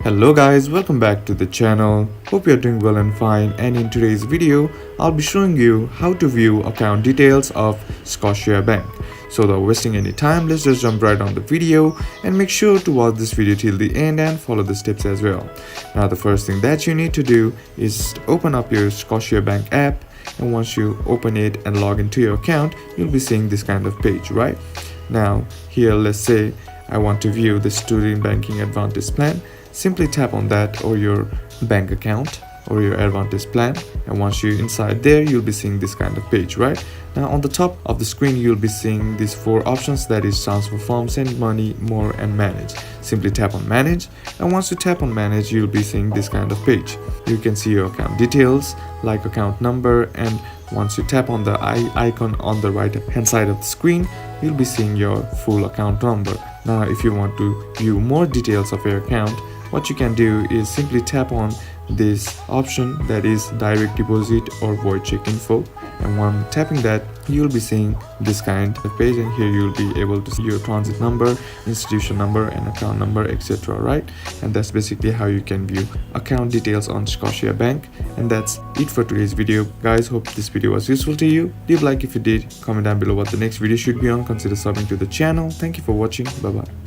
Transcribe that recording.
Hello guys, welcome back to the channel. Hope you're doing well and fine, and in today's video I'll be showing you how to view account details of Scotiabank. So without wasting any time, let's just jump right on the video and make sure to watch this video till the end and follow the steps as well. Now the first thing that you need to do is open up your Scotiabank app, and once you open it and log into your account, you'll be seeing this kind of page, right? Now here, let's say I want to view the student banking advantage plan. Simply tap on that or your bank account or your advantage plan, and once you're inside there, you'll be seeing this kind of page, right? Now on the top of the screen, you'll be seeing these four options, that is transfer form, send money, more, and manage. Simply tap on manage, and once you tap on manage, you'll be seeing this kind of page. You can see your account details like account number, and once you tap on the icon on the right hand side of the screen, you'll be seeing your full account number. Now if you want to view more details of your account, what you can do is simply tap on this option, that is direct deposit or void check info, and when tapping that, you'll be seeing this kind of page, and here you'll be able to see your transit number, institution number, and account number, etc. right? And that's basically how you can view account details on Scotiabank. And that's it for today's video, guys. Hope this video was useful to you. Leave a like if you did, comment down below what the next video should be on, consider subbing to the channel. Thank you for watching. Bye bye.